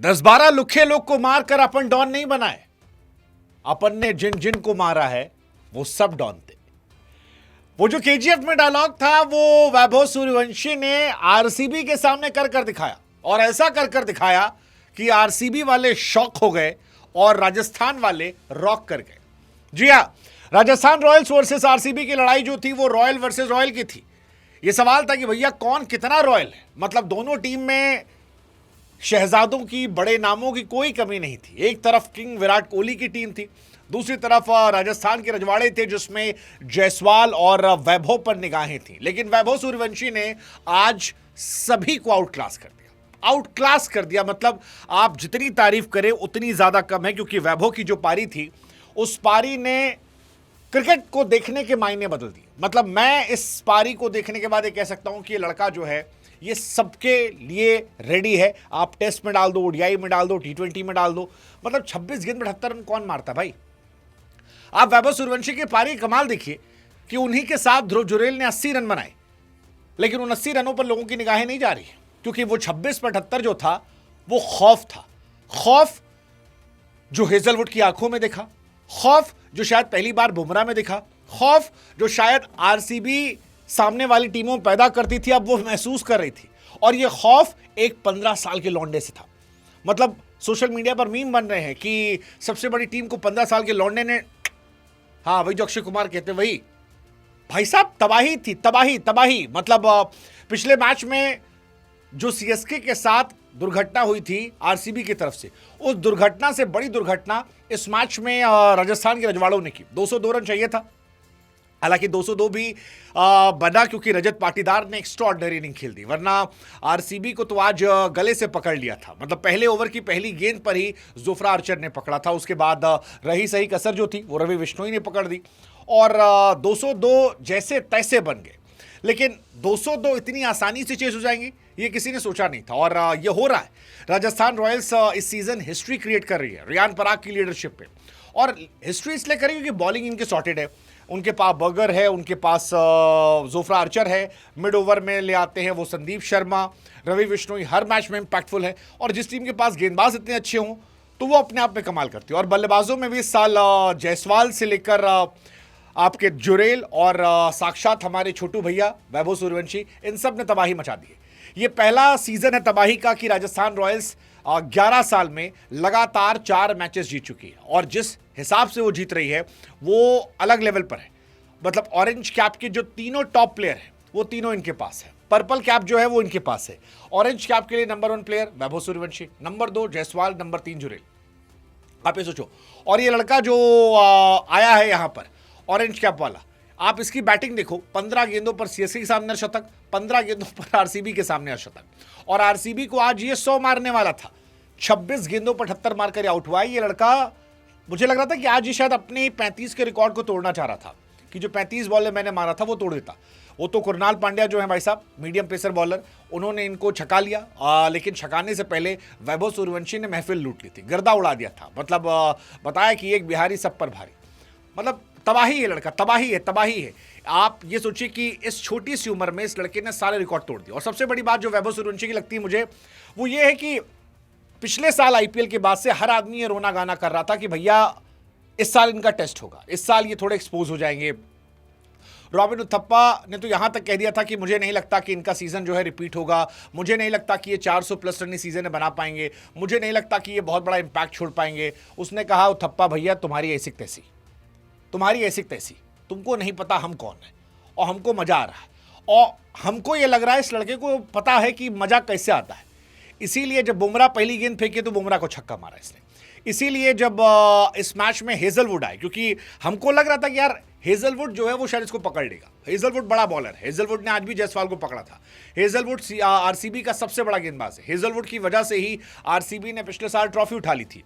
10-12 लुखे लोग को मारकर अपन डॉन नहीं बनाए। अपन ने जिन जिन को मारा है वो सब डॉन थे। वो जो केजीएफ में डायलॉग था वो वैभव सूर्यवंशी ने आरसीबी के सामने कर कर दिखाया, और ऐसा कर कर दिखाया कि आरसीबी वाले शॉक हो गए और राजस्थान वाले रॉक कर गए। जी हां, राजस्थान रॉयल्स वर्सेस आरसीबी की लड़ाई जो थी वो रॉयल वर्सेस रॉयल की थी। ये सवाल था कि भैया कौन कितना रॉयल है। मतलब दोनों टीम में शहजादों की, बड़े नामों की कोई कमी नहीं थी। एक तरफ किंग विराट कोहली की टीम थी, दूसरी तरफ राजस्थान के रजवाड़े थे जिसमें जायसवाल और वैभव पर निगाहें थी। लेकिन वैभव सूर्यवंशी ने आज सभी को आउट क्लास कर दिया। आउट क्लास कर दिया मतलब आप जितनी तारीफ करें उतनी ज्यादा कम है, क्योंकि वैभव की जो पारी थी उस पारी ने क्रिकेट को देखने के मायने बदल दिए। मतलब मैं इस पारी को देखने के बाद ये कह सकता हूं कि ये लड़का जो है ये सबके लिए रेडी है। आप टेस्ट में डाल दो, ओडीआई में डाल दो, टी20 में डाल दो। मतलब 26 गेंद में 78 रन कौन मारता भाई। आप वैभव सूर्यवंशी की पारी कमाल देखिए कि उन्हीं के साथ ध्रुव जुरेल ने 80 रन बनाए, लेकिन उन 80 रनों पर लोगों की निगाहें नहीं जा रही, क्योंकि वो 26 पर 78 जो था वो खौफ था। खौफ जो हेजलवुड की आंखों में दिखा, खौफ जो शायद पहली बार बुमराह में दिखा, खौफ जो शायद आरसीबी सामने वाली टीमों पैदा करती थी, अब वो महसूस कर रही थी। और ये खौफ एक 15 साल के लौंडे से था। मतलब सोशल मीडिया पर मीम बन रहे हैं कि सबसे बड़ी टीम को 15 साल के लौंडे ने, हाँ वही जो अक्षय कुमार कहते वही। भाई साहब तबाही थी, तबाही तबाही। मतलब पिछले मैच में जो सीएसके के साथ दुर्घटना हुई थी आरसीबी की तरफ से, उस दुर्घटना से बड़ी दुर्घटना इस मैच में राजस्थान के रजवाड़ों ने की। 202 रन चाहिए था, हालांकि 202 भी बना क्योंकि रजत पाटीदार ने एक्स्ट्राऑर्डिनरी इनिंग खेल दी, वरना आरसीबी को तो आज गले से पकड़ लिया था। मतलब पहले ओवर की पहली गेंद पर ही जोफ्रा आर्चर ने पकड़ा था, उसके बाद रही सही कसर जो थी वो रवि बिश्नोई ने पकड़ दी और 202 जैसे तैसे बन गए। लेकिन 202 इतनी आसानी से चेस हो जाएंगी ये किसी ने सोचा नहीं था, और ये हो रहा है। राजस्थान रॉयल्स इस सीजन हिस्ट्री क्रिएट कर रही है रियान पराग की लीडरशिप पे, और हिस्ट्री इसलिए करेगी क्योंकि बॉलिंग इनके सॉर्टेड है। उनके पास बर्गर है, उनके पास जोफ्रा आर्चर है, मिड ओवर में ले आते हैं वो संदीप शर्मा, रवि बिश्नोई हर मैच में इंपैक्टफुल है। और जिस टीम के पास गेंदबाज इतने अच्छे हों तो वो अपने आप में कमाल करती है। और बल्लेबाजों में भी इस साल जायसवाल से लेकर आपके जुरेल और साक्षात हमारे छोटू भैया वैभव सूर्यवंशी, इन सब ने तबाही मचा दी है। ये पहला सीजन है तबाही का कि राजस्थान रॉयल्स 11 साल में लगातार 4 मैचेस जीत चुकी है, और जिस हिसाब से वो जीत रही है वो अलग लेवल पर है। मतलब ऑरेंज कैप के जो तीनों टॉप प्लेयर हैं वो तीनों इनके पास है। पर्पल कैप जो है वो इनके पास है। ऑरेंज कैप के लिए number 1 player Vaibhav Suryavanshi, number 2 Jaiswal, number 3 Jurel. आप ये सोचो, और ये लड़का जो आया है यहां पर ऑरेंज कैप वाला, आप इसकी बैटिंग देखो। 15 गेंदों पर सीएसके के सामने शतक, 15 गेंदों पर आरसीबी के सामने शतक, और आरसीबी को आज ये 100 मारने वाला था। 26 गेंदों पर 78 मारकर आउट हुआ। ये लड़का, मुझे लग रहा था कि आज ये शायद अपने 35 के रिकॉर्ड को तोड़ना चाह रहा था, कि जो 35 बॉल मैंने मारा था वो तोड़ देता। वो तो कुरनाल पांड्या जो है भाई साहब, मीडियम पेसर बॉलर, उन्होंने इनको छका लिया। लेकिन छकाने से पहले वैभव सूर्यवंशी ने महफिल लूट ली थी, गर्दा उड़ा दिया था। मतलब बताया कि एक बिहारी सब पर भारी। मतलब तबाही है लड़का, तबाही है, तबाही है। आप ये सोचिए कि इस छोटी सी उम्र में इस लड़के ने सारे रिकॉर्ड तोड़ दिए। और सबसे बड़ी बात जो वैभव सूर्यवंशी की लगती है मुझे, वो ये है कि पिछले साल आईपीएल के बाद से हर आदमी ये रोना गाना कर रहा था कि भैया इस साल इनका टेस्ट होगा, इस साल ये थोड़े एक्सपोज हो जाएंगे। रॉबिन उथप्पा ने तो यहां तक कह दिया था कि मुझे नहीं लगता कि इनका सीजन जो है रिपीट होगा, मुझे नहीं लगता कि ये 400 प्लस रन सीजन में बना पाएंगे, मुझे नहीं लगता कि ये बहुत बड़ा इंपैक्ट छोड़ पाएंगे। उसने कहा उथप्पा भैया तुम्हारी ऐसी तैसी, तुम्हारी ऐसी तैसी, तुमको नहीं पता हम कौन है, और हमको मजा आ रहा है। और हमको ये लग रहा है इस लड़के को पता है कि मजा कैसे आता है। इसीलिए जब बुमराह पहली गेंद फेंकी तो बुमराह को छक्का मारा इसने। इसीलिए जब इस मैच में हेजलवुड आए, क्योंकि हमको लग रहा था कि यार हेजलवुड जो है वो शायद इसको पकड़ लेगा। हेजलवुड बड़ा बॉलर है, हेजलवुड ने आज भी जायसवाल को पकड़ा था। हेजलवुड आरसीबी का सबसे बड़ा गेंदबाज है। हेजलवुड की वजह से ही आरसीबी ने पिछले साल ट्रॉफी उठा ली थी।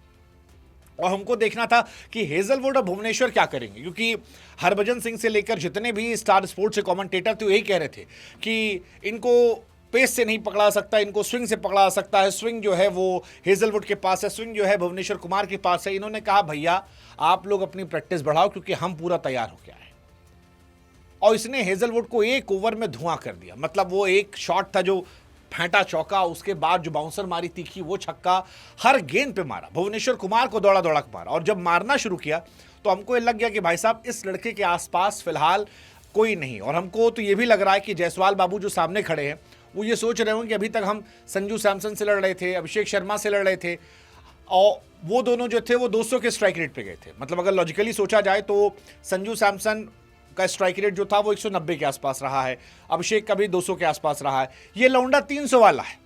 और हमको देखना था कि हेजलवुड और भुवनेश्वर क्या करेंगे, क्योंकि हरभजन सिंह से लेकर जितने भी स्टार स्पोर्ट्स के कमेंटेटर थे यही कह रहे थे कि इनको पेस से नहीं पकड़ा सकता, इनको स्विंग से पकड़ा सकता है। स्विंग जो है वो हेजलवुड के पास है, स्विंग जो है भुवनेश्वर कुमार के पास है। इन्होंने कहा भैया आप लोग अपनी प्रैक्टिस बढ़ाओ क्योंकि हम पूरा तैयार हो गया है। और इसने हेजलवुड को एक ओवर में धुआं कर दिया। मतलब वो एक शॉट था जो फेंटा चौका, उसके बाद जो बाउंसर मारी तीखी वो छक्का, हर गेंद पे मारा, भुवनेश्वर कुमार को दौड़ा दौड़ा के मारा। और जब मारना शुरू किया तो हमको ये लग गया कि भाई साहब इस लड़के के आसपास फिलहाल कोई नहीं। और हमको तो ये भी लग रहा है कि जायसवाल बाबू जो सामने खड़े हैं वो ये सोच रहे होंगे कि अभी तक हम संजू सैमसन से लड़ रहे थे, अभिषेक शर्मा से लड़ रहे थे, और वो दोनों जो थे वो 200 के स्ट्राइक रेट पे गए थे। मतलब अगर लॉजिकली सोचा जाए तो संजू सैमसन का स्ट्राइक रेट जो था वो 190 के आसपास रहा है, अभिषेक का भी 200 के आसपास रहा है, ये लौंडा 300 वाला है।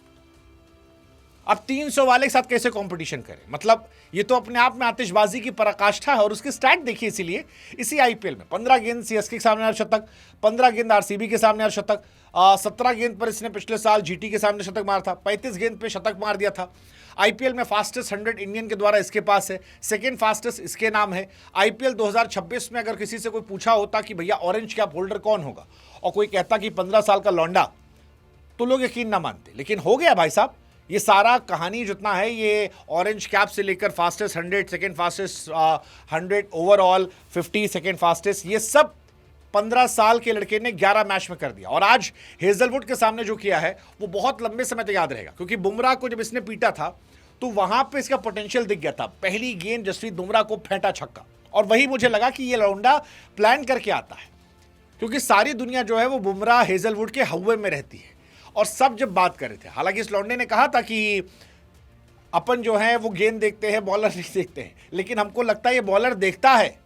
अब 300 वाले के साथ कैसे कंपटीशन करें? मतलब ये तो अपने आप में आतिशबाजी की पराकाष्ठा है। और उसकी स्टैट देखिए, इसीलिए इसी आईपीएल में 15 गेंद सीएसके के सामने अर्धशतक, 15 गेंद आरसीबी के सामने अर्धशतक, 17 गेंद पर इसने पिछले साल जीटी के सामने शतक मारा था, 35 गेंद पे शतक मार दिया था। आईपीएल में फास्टेस्ट 100 इंडियन के द्वारा इसके पास है, सेकंड फास्टेस्ट इसके नाम है। आईपीएल 2026 में अगर किसी से कोई पूछा होता कि भैया ऑरेंज कैप होल्डर कौन होगा, और कोई कहता कि 15 साल का लौंडा, तो लोग यकीन ना मानते। लेकिन हो गया भाई साहब, ये सारा कहानी जितना है ये ऑरेंज कैप से लेकर fastest 100, second fastest 100 overall, 50 second fastest, ये सब 15 साल के लड़के ने 11 मैच में कर दिया। और आज हेजलवुड के सामने जो किया है वो बहुत लंबे समय तक याद रहेगा, क्योंकि बुमराह को जब इसने पीटा था तो वहां पे इसका पोटेंशियल दिख गया था। पहली गेंद जसप्रीत बुमराह को फेंटा छक्का, और वही मुझे लगा कि ये लौंडा प्लान करके आता है, क्योंकि सारी दुनिया जो है वो बुमराह हेजलवुड के हवा में रहती है। और सब जब बात कर रहे थे, हालांकि इस लौंडे ने कहा था कि अपन जो है वो गेंद देखते हैं, बॉलर नहीं देखते हैं, लेकिन हमको लगता है ये बॉलर देखता है,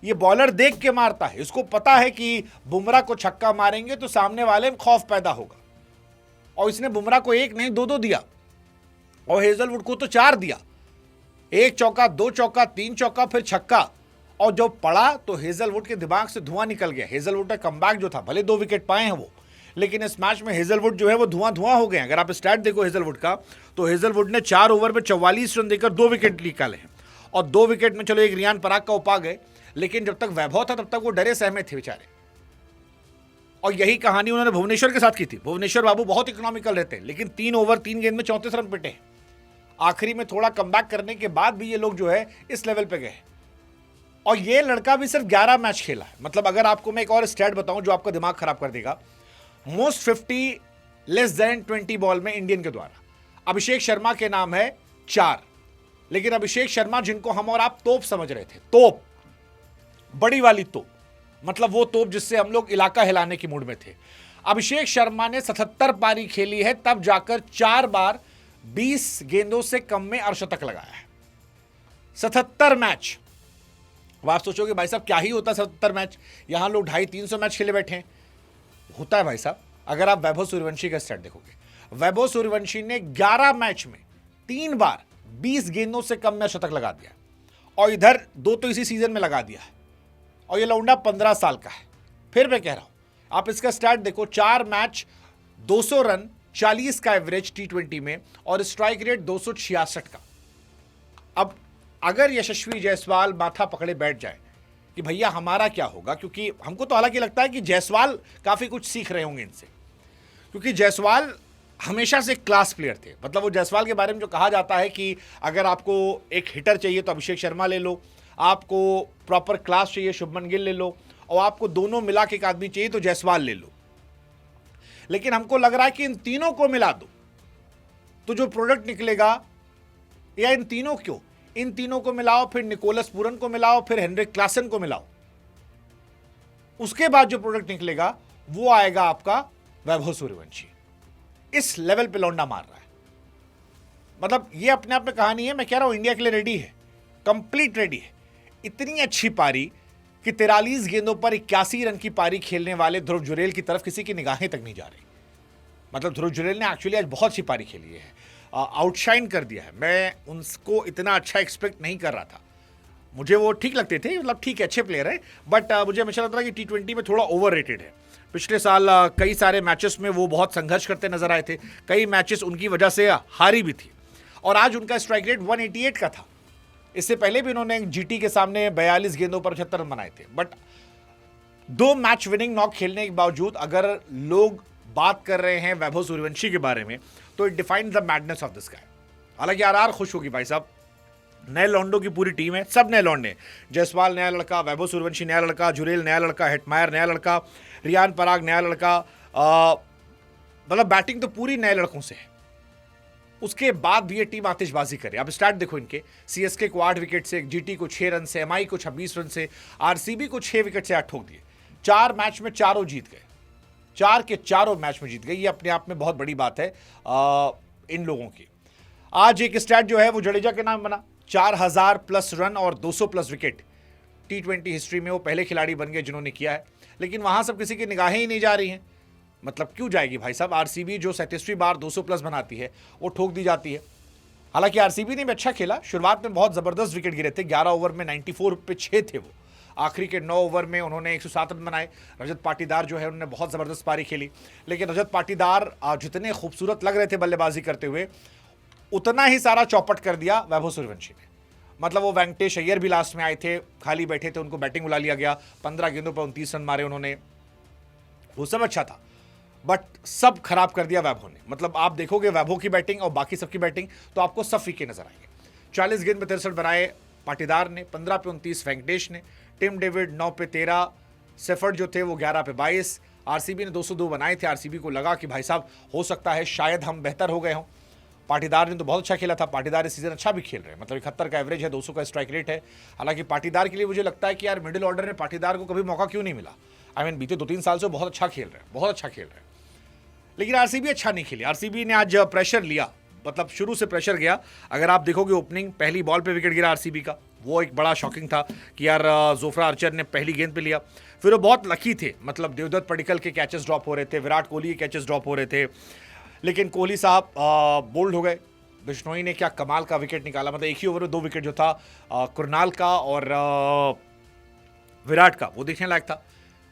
ये बॉलर देख के मारता है। इसको पता है कि बुमराह को छक्का मारेंगे तो सामने वाले में खौफ पैदा होगा, और इसने बुमराह को 1 नहीं 2 दिया, और हेजलवुड को तो 4 दिया, 1 चौका, 2 चौका, 3 चौका, फिर छक्का। और जब पड़ा तो हेजलवुड के दिमाग से धुआं निकल गया। हेजलवुड का कमबैक जो था, भले 2 विकेट पाए हैं वो, लेकिन इस मैच में हेजलवुड जो है वो धुआं हो गए। अगर आप स्टैट देखो हेजलवुड का, तो हेजलवुड ने 4 ओवर में 44 रन देकर 2 विकेट निकाले हैं। और 2 विकेट में चलो एक रियान पराग का उपा गए, लेकिन जब तक वैभव था तब तक वो डरे सहमे थे बेचारे। और यही कहानी उन्होंने भुवनेश्वर के साथ की थी। भुवनेश्वर बाबू बहुत इकोनॉमिकल रहते हैं, लेकिन 3 ओवर 3 गेंद में 34 रन पिटे। आखिरी में थोड़ा कमबैक करने के बाद भी ये लोग जो है इस लेवल पे गए। और ये लड़का भी सिर्फ 11 मैच खेला है। मतलब अगर आपको मैं एक और स्टैट बताऊं जो आपका दिमाग खराब कर देगा, मोस्ट 50 लेस देन 20 बॉल में इंडियन के द्वारा अभिषेक शर्मा के नाम है 4। लेकिन अभिषेक शर्मा जिनको हम और आप तोप समझ रहे थे, तोप, बड़ी वाली तोप, मतलब वो तोप जिससे हम लोग इलाका हिलाने की मूड में थे, अभिषेक शर्मा ने 77 पारी खेली है, तब जाकर 4 बार 20 गेंदों से कम में अर्धशतक लगाया है। 77 मैच। अब आप सोचोगे भाई साहब क्या ही होता है 77 मैच, यहां लोग 250-300 मैच खेले बैठे हैं। होता है भाई साहब। अगर आप वैभव सूर्यवंशी का स्टैट देखोगे, वैभव सूर्यवंशी ने 11 मैच में 3 बार 20 गेंदों से कम में शतक लगा दिया, और इधर 2 तो इसी सीजन में लगा दिया है। और ये लौंडा 15 साल का है। फिर मैं कह रहा हूं, आप इसका स्टैट देखो, 4 मैच 200 रन, 40 का एवरेज T20 में, और स्ट्राइक रेट 266 का। अब अगर यशस्वी जायसवाल माथा पकड़े बैठ जाए कि भैया हमारा क्या होगा, क्योंकि हमको तो हालांकि लगता है कि जायसवाल काफी कुछ सीख रहे होंगे इनसे, क्योंकि जायसवाल हमेशा से क्लास प्लेयर थे। मतलब वो जायसवाल के बारे में जो कहा जाता है कि अगर आपको एक हिटर चाहिए तो अभिषेक शर्मा ले लो, आपको प्रॉपर क्लास चाहिए शुभमन गिल ले लो, और आपको दोनों मिला के एक आदमी चाहिए तो जायसवाल ले लो। लेकिन हमको लग रहा है कि इन तीनों को मिला दो तो जो प्रोडक्ट निकलेगा, या इन तीनों क्यों, इन तीनों को मिलाओ, फिर निकोलस पूरन को मिलाओ, फिर हेनरिक क्लासन को मिलाओ, उसके बाद जो प्रोडक्ट निकलेगा वो आएगा आपका वैभव सूर्यवंशी। इस लेवल पे लौंडा मार रहा है। मतलब ये अपने आप में कहानी है। मैं कह रहा हूं इंडिया के लिए रेडी है, कंप्लीट रेडी है। इतनी अच्छी पारी कि 43 गेंदों पर 81 रन की पारी खेलने वाले ध्रुव जुरेल की तरफ किसी की निगाहें तक नहीं जा रही। मतलब ध्रुव जुरेल ने एक्चुअली आज बहुत सी पारी खेली है, आउटशाइन कर दिया है। मैं उनको इतना अच्छा एक्सपेक्ट नहीं कर रहा था। मुझे वो ठीक लगते थे, मतलब ठीक है, अच्छे प्लेयर है, बट मुझे हमेशा लगता था कि T20 में थोड़ा ओवर रेटेड है। पिछले साल कई सारे मैचेस में वो बहुत संघर्ष करते नजर आए थे, कई मैचेस उनकी वजह से हारी भी थी, और आज उनका स्ट्राइक रेट 188 का था। इससे पहले भी उन्होंने जीटी के सामने 42 गेंदों पर 75 रन बनाए थे। बट 2 मैच विनिंग नॉक खेलने के बावजूद अगर लोग बात कर रहे हैं वैभव सूर्यवंशी के बारे में, तो it define the madness of this guy. हालांकि आरआर खुश होगी भाई साहब, नए लौंडों की पूरी टीम है, सब नए लौंडे। जायसवाल नया लड़का, वैभव सूर्यवंशी नया लड़का, जुरेल नया लड़का, हेटमायर नया लड़का, रियान पराग नया लड़का, मतलब बैटिंग तो पूरी नए लड़कों से है, उसके बाद भी ये टीम आतिशबाजी करे। अब स्टार्ट देखो इनके, सीएसके को 8 विकेट से, जीटी को 6 रन से, एमआई को 26 रन से, आरसीबी को 6 विकेट से 8 ठोक दिए। 4 मैच में चारों जीत गए, 4 के चारों मैच में जीत गए। ये अपने आप में बहुत बड़ी बात है इन लोगों की। आज एक स्टैट जो है वो जडेजा के नाम बना, 4000 प्लस रन और 200 प्लस विकेट। T20 हिस्ट्री में वो पहले खिलाड़ी बन गए जिन्होंने किया है, लेकिन वहां सब किसी की निगाहें ही नहीं जा रही हैं। मतलब क्यों जाएगी भाई साहब? आरसीबी जो 37वीं बार 200 प्लस बनाती है वो ठोक दी जाती है। हालांकि आरसीबी ने भी अच्छा खेला, शुरुआत में बहुत जबरदस्त विकेट गिरे थे, 11 ओवर में 94 पे 6 थे वो। आखिरी के 9 ओवर में उन्होंने 107 रन बनाए। रजत पाटीदार जो है उन्होंने बहुत जबरदस्त पारी खेली, लेकिन रजत पाटीदार जितने खूबसूरत लग रहे थे बल्लेबाजी करते हुए, उतना ही सारा चौपट कर दिया वैभव सूर्यवंशी ने। मतलब वो वेंकटेश अय्यर भी लास्ट में आए थे, खाली बैठे थे, उनको बैटिंग बुला लिया गया, 15 गेंदों पर 29 रन मारे उन्होंने, वो सब अच्छा था, बट सब खराब कर दिया वैभव ने। मतलब आप देखोगे वैभव की बैटिंग और बाकी सबकी बैटिंग तो आपको सब फीके नजर आएंगे। 40 गेंद में 63 बनाए पाटीदार ने, 15 पे 29 वेंकटेश ने, टिम डेविड 9 पे 13, सेफर्ड जो थे वो 11 पे 22। आरसीबी ने 202 बनाए थे। आरसीबी को लगा कि भाई साहब हो सकता है शायद हम बेहतर हो गए हों। पाटीदार ने तो बहुत अच्छा खेला था, पाटीदार इस सीजन अच्छा भी खेल रहे हैं, मतलब 71 का एवरेज है, 200 का स्ट्राइक रेट है। हालांकि पाटीदार के लिए मुझे लगता है कि यार मिडिल ऑर्डर में पाटीदार को कभी मौका क्यों नहीं मिला। बीते 2-3 साल से बहुत अच्छा खेल रहे हैं, बहुत अच्छा खेल रहे हैं, लेकिन आरसीबी अच्छा नहीं खेली। आरसीबी ने आज प्रेशर लिया, मतलब शुरू से प्रेशर गया। अगर आप देखोगे ओपनिंग पहली बॉल पे विकेट गिरा आरसीबी का, वो एक बड़ा शॉकिंग था कि यार जोफ्रा आर्चर ने पहली गेंद पे लिया। फिर वो बहुत लकी थे, मतलब देवदत्त पडिक्कल के कैचेस ड्रॉप हो रहे थे, विराट कोहली के कैचेस ड्रॉप हो रहे थे, लेकिन कोहली साहब बोल्ड हो गए। बिश्नोई ने क्या कमाल का विकेट निकाला, मतलब एक ही ओवर में 2 विकेट जो था कुरनाल का और विराट का, वो देखने लायक था।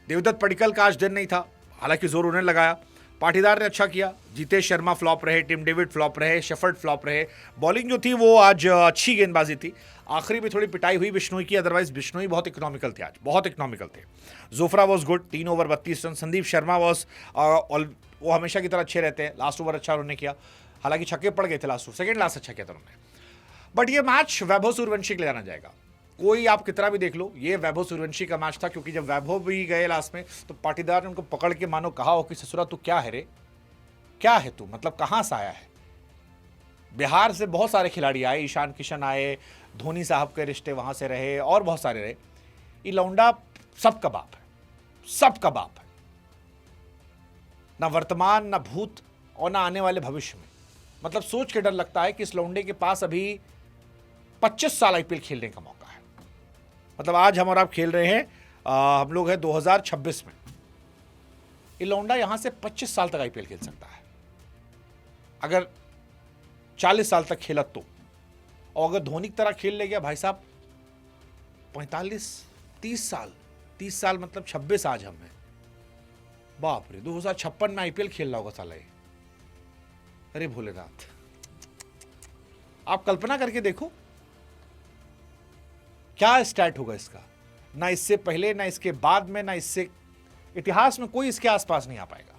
देवदत्त पडिक्कल का आज दिन नहीं था, हालांकि जोर उन्हें लगाया। पाटीदार ने अच्छा किया, जीतेश शर्मा फ्लॉप रहे, टिम डेविड फ्लॉप रहे, शेफर्ड फ्लॉप रहे। बॉलिंग जो थी वो आज अच्छी गेंदबाजी थी। आखिरी में थोड़ी पिटाई हुई बिश्नोई की, अदरवाइज बिश्नोई बहुत इकोनॉमिकल थे आज, बहुत इकोनॉमिकल थे। Jofra was good, 3 over 32 run. Sandeep Sharma was वो हमेशा की तरह अच्छे रहते हैं, लास्ट ओवर अच्छा उन्होंने किया, हालांकि छक्के पड़ गए थे लास्ट ओवर, सेकेंड लास्ट अच्छा किया था उन्होंने। बट ये मैच वैभव सूर्यवंशी के लिए जाना जाएगा, कोई आप कितना भी देख लो, ये वैभव सूर्यवंशी का मैच था। क्योंकि जब वैभव भी गए लास्ट में तो पाटीदार ने उनको पकड़ के मानो कहा हो कि ससुरा तू क्या है रे, क्या है तू, मतलब कहां से आया है। बिहार से बहुत सारे खिलाड़ी आए, ईशान किशन आए, धोनी साहब के रिश्ते वहां से रहे और बहुत सारे रहे। ये लौंडा सब का बाप है, सब का बाप है, ना वर्तमान, ना भूत और ना आने वाले भविष्य में। मतलब सोच के डर लगता है कि इस लौंडे के पास अभी 25 साल आईपीएल खेलने का मौका है। मतलब आज हम और आप खेल रहे हैं, हम लोग हैं 2026 में। ये लौंडा यहां से 25 साल तक आईपीएल खेल सकता है, अगर 40 साल तक खेला तो। और अगर धोनी की तरह खेल ले गया भाई साहब, 30 साल मतलब 26 आज हम हैं, बाप रे, 2056 में आईपीएल खेल रहा होगा साला ये। अरे भोलेनाथ, आप कल्पना करके देखो क्या स्टैट होगा इसका। ना इससे पहले, ना इसके बाद में, ना इससे इतिहास में कोई इसके आसपास नहीं आ पाएगा।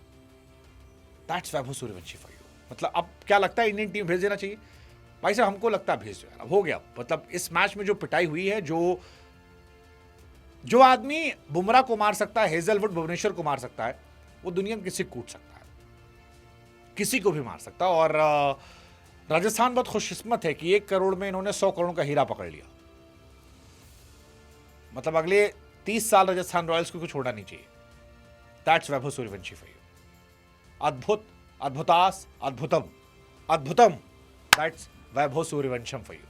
That's Vaibhav Suryavanshi for you. मतलब अब क्या लगता है, इंडियन टीम भेज देना चाहिए भाई साहब? हमको लगता है भेज दो यार, अब हो गया। मतलब इस मैच में जो पिटाई हुई है, जो आदमी बुमराह को मार सकता है, हेजलवुड भुवनेश्वर को मार सकता है, वो दुनिया में किसी को कूट सकता है, किसी को भी मार सकता है। और राजस्थान बहुत खुशकिस्मत है कि 1 करोड़ में इन्होंने 100 करोड़ का हीरा पकड़ लिया। मतलब अगले 30 साल राजस्थान रॉयल्स को छोड़ना नहीं चाहिए। That's Vaibhav Suryavanshi for you. अद्भुत, अद्भुतास, अद्भुतम, अद्भुतम। That's Vaibhav Suryavansham for you.